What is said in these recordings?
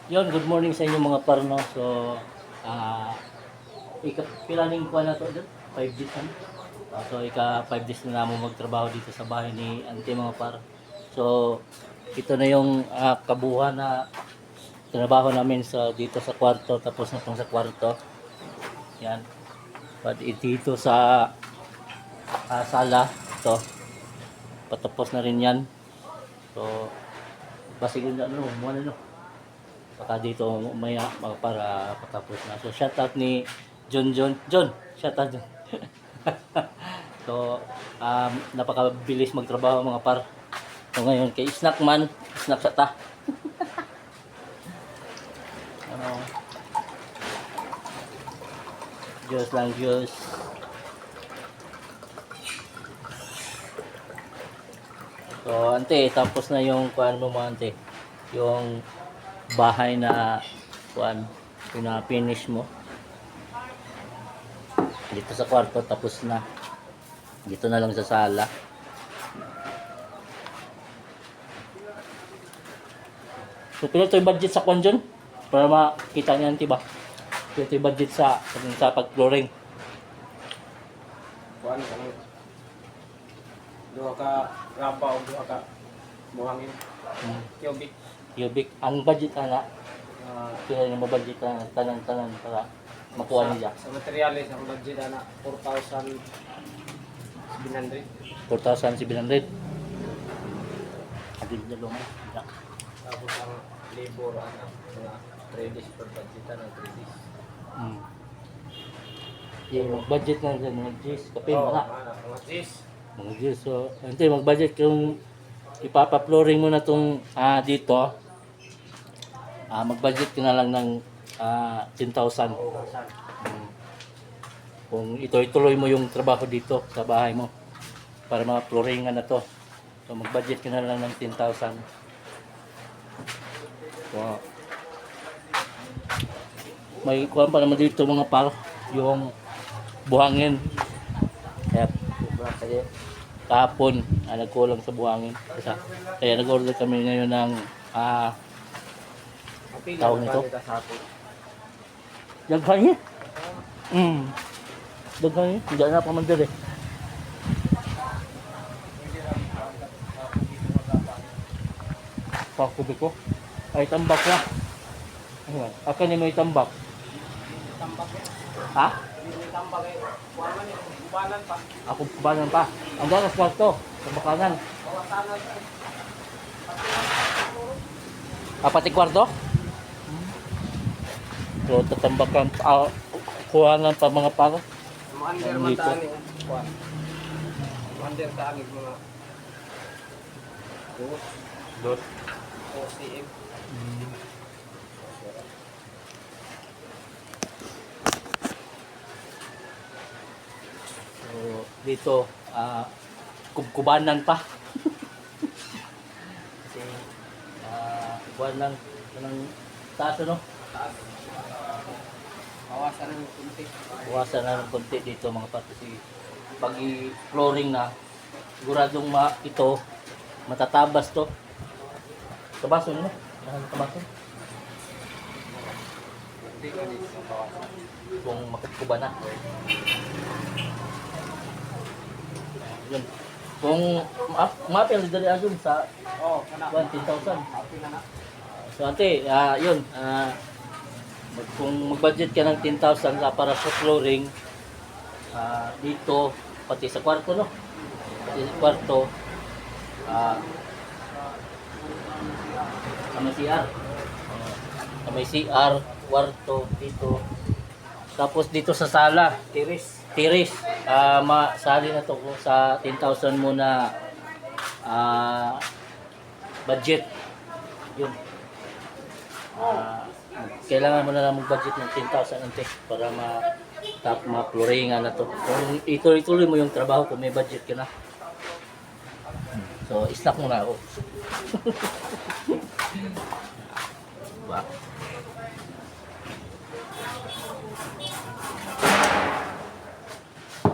Yon, good morning sa inyo mga parno. So, pilaning ko na to doon, 5 days na. So, 5 days na namin magtrabaho dito sa bahay ni Auntie mga par. So, ito na yung kabuuan na trabaho namin dito sa kwarto, tapos na itong sa kwarto. Yan. But dito sa sala, ito, patapos na rin yan. So, basigin na muna baka dito umaya para patapos na. So shout out ni John, shout out John. So napakabilis magtrabaho mga par. So ngayon kay Snackman, snack sa ta. Ano, Diyos lang Diyos. So ante, tapos na yung kuan mo mga ante. Yung bahay na kuan, pina-finish mo. Dito sa kwarto tapos na. Dito na lang sa sala. So pila to yung budget sa kuan dyan? Para makita niyan tiba. Pila to yung budget sa pag-flooring. Kuan kami. Duha ka rapa o duha ka buhangin. Cubic. Cubic. Ang budget ana, pila yung budget na tanan-tanan para makuha niya. Sa materyales ang budget ana 4,700. 4,700. Adil na lumay. Tapos ang labor ana mga 3 days per budget na 3 days. Yung budget na dyan, mga G's, kapin, Oh, wala. ana mga G's. Mga G's, so, hindi, mag-budget kung ipapa-flooring mo na itong dito, mag-budget ka na lang ng 10,000. Kung ituloy mo yung trabaho dito sa bahay mo, para ma-flooringan na to. So, mag-budget ka na lang ng 10,000. So, may kuha pa naman dito mga par, yung buhangin. Kaya kahapon nagkulang sa buhangin. Kaya nag-order kami ngayon ng tawag nito. Daghan niya. Daghan niya. Hindi na pa man dali. Pakubik ko. Ay tambak na. Ayan. Akan ni may tambak. Tambak. Ha? May tambak eh. Kuan man kubanan pa. Ako kubanan pa. Ang ganas kwarto. Sa bakanan. Kawasanan. Pati kwarto? So tatambakan kuhanan pa mga para. Under man tani kuan. Under tani mga Dot. OCM. So dito kubkubanan pa. Kasi kuhan lang ng taas ano? Taas. Kawasan ng kunti. Buwasan na ng konti dito mga par kasi pag i-flooring na siguradong ito matatabas to. Tabason mo? Tabason? Kunti ka dito sa kawasan. Kung makikuba na. Yun. Kung mapil dari agum sa Oh, kana. 10,000. Happy na na. So ante, yun, kung mag-budget ka ng 10,000 para sa flooring, dito, pati sa kwarto, no? Pati sa kwarto, sa may CR. Sa may CR, kwarto, dito. Tapos dito sa sala, tiris, masali na to kung sa 10,000 mo na budget. Yun. Kailangan mo na lang mag-budget ng 10,000 ante para ma-flooringan na to. Kung ituloy mo yung trabaho kung may budget ka na. So, snack muna ako. Diba?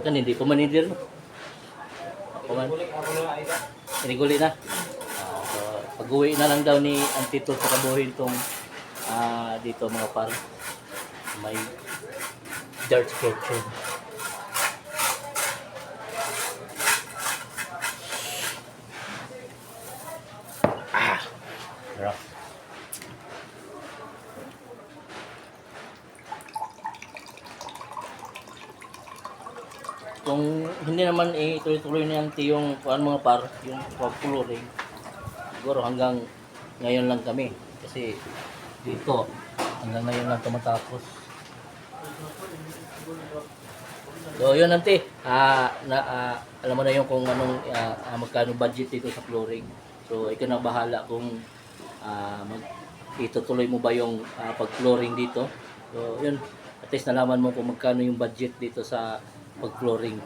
Kan hindi pa manindir. Ako man. Iniguli na. So, pag-uwi na lang daw ni Auntie to sa kabuhin tong dito mga par. May dirt kitchen. Sarap. Kung hindi naman ituloy-tuloy na yung kuan mga par, yung pag-flooring, siguro hanggang ngayon lang kami. Kasi dito, hanggang ngayon lang ito matapos. So yun ante, alam mo na yung kung anong magkano budget dito sa flooring. So ikaw na bahala kung itutuloy mo ba yung pag-flooring dito. So yun, at least nalaman mo kung magkano yung budget dito sa pag-flooring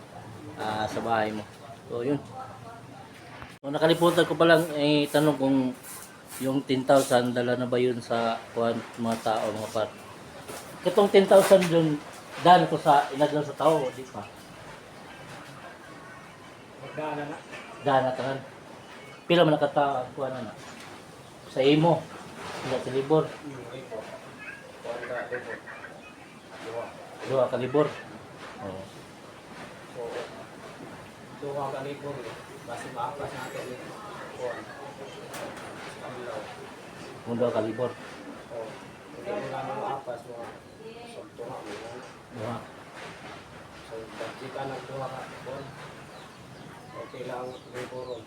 sa bahay mo. So yun. So nakalimutan ko palang tanong kung yung 10,000 dala na ba yun sa mga tao mga par. Itong 10,000 yun dahil ko sa inaglan sa tao, di pa. Magdaan na. Dahil na tanan. Pila man nakata kuha na na. Sa imo. Hindi sa libor. Libo. Kuwanda, libo. Duha ka libor. Oo. So, duha ka libo. Basta maapas natin yung kuwan. Kamilaw. Kung duha ka libor. Oh, hindi mo na maapas mo. So, duha mo. Duha. So, budget ka ng duha ka kuwan. Okay lang libo ron.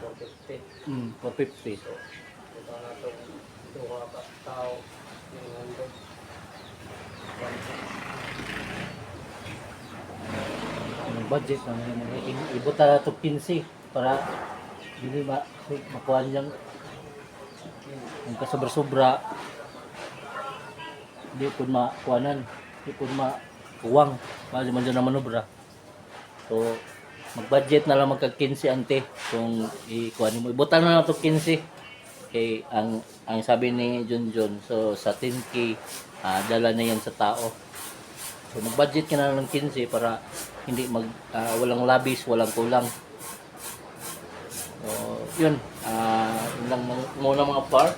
450. 450. So, ito na itong duha ka tao. Yung nandun. Ang budget na ibuta na ito 15 para hindi makuha niyang yung kasobra-sobra hindi po makuhanan, hindi po makuwang kasi man dyan na manobra. So mag-budget na lang magka-15 ante kung ikuhanin mo, ibuta na lang ito 15. Okay, ang sabi ni Junjun, so sa 10K dala na yan sa tao. So mag-budget ka na lang ng 15 para hindi walang labis, walang kulang. So yun, yun lang muna mga par.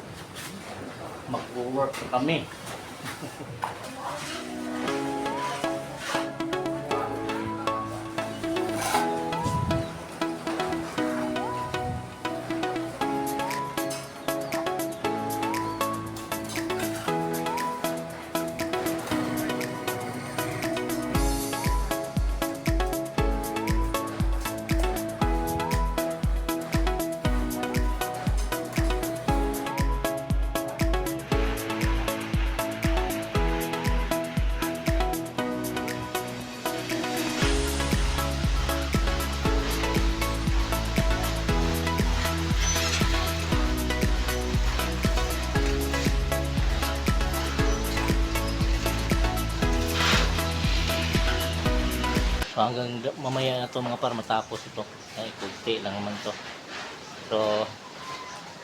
Mag-work kami. So hanggang mamaya na to mga par matapos ito. Ay, kunti lang naman to. So,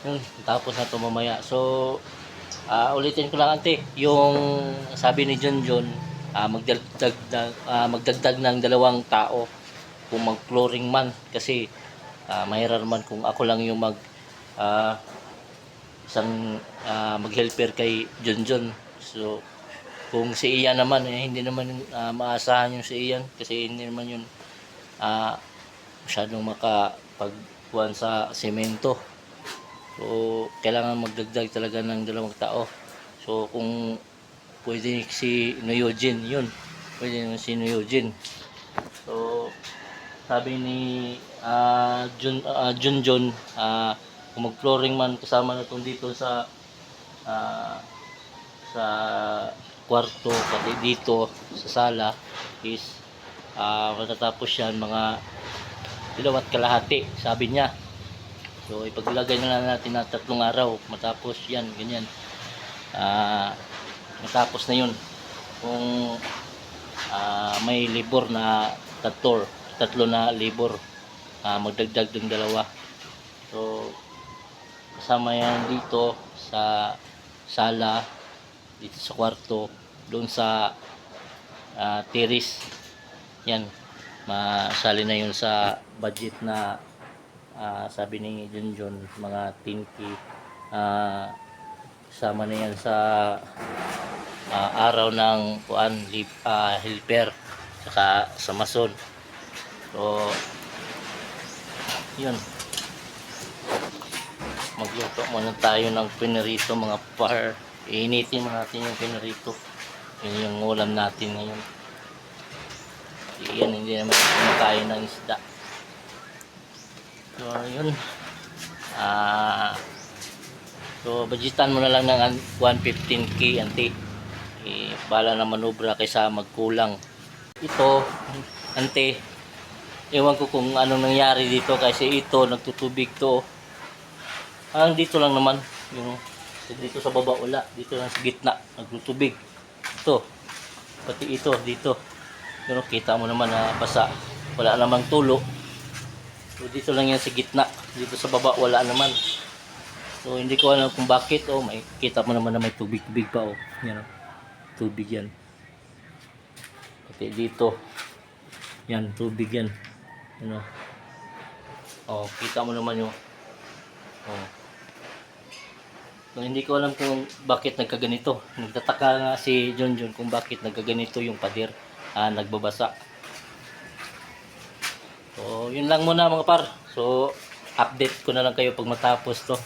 yun, tapos na to mamaya. So, ulitin ko lang ante, yung sabi ni Junjun, magdagdag ng 2 tao kung mag-flooring man. Kasi, mahirap man kung ako lang yung mag-helper kay Junjun. So, kung si Ian naman, hindi naman maasahan yung si Ian kasi hindi naman yun masyadong makapagkuhan sa semento. So, kailangan magdagdag talaga ng 2 tao. So, kung pwede si Noyojin, yun. Pwede naman si Noyojin. So, sabi ni Junjun, kung mag-flooring man kasama na itong dito sa kwarto pati dito sa sala is matatapos yan mga 2.5 sabi niya. So ipaglagay na lang natin na 3 araw matapos yan, ganyan. Matapos na yun kung may libor na 3 na libor, magdagdag ng 2. So kasama yan dito sa sala, dito sa kwarto, doon sa terrace. Yan, masali na yun sa budget na sabi ni Junjun, mga 10K Kasama na yan sa araw ng helper saka sa mason. So yun, magluto muna tayo ng pinarito mga par. Iinitin mo natin yung pinarito. Yun yung ulam natin ngayon. Yan, hindi naman kumakain ng isda. So yun, so budgetan mo na lang ng 115k ante. Bala na manubra kaysa magkulang. Ito ante, ewan ko kung anong nangyari dito kasi ito nagtutubig to. Dito lang naman yung dito sa baba wala, dito lang sa gitna nagtutubig. Ito pati ito dito, pero kita mo naman na basa, wala namang tulo. So dito lang yan sa gitna, dito sa baba wala naman. So hindi ko alam kung bakit. May kita mo naman na may tubig-tubig pa. Yan, tubig yan. Pati dito yan, tubig yan. Kita mo naman yung so, hindi ko alam kung bakit nagkaganito. Nagtataka nga si John kung bakit nagkaganito yung pader, nagbabasa. So yun lang muna mga par. So update ko na lang kayo pag matapos to.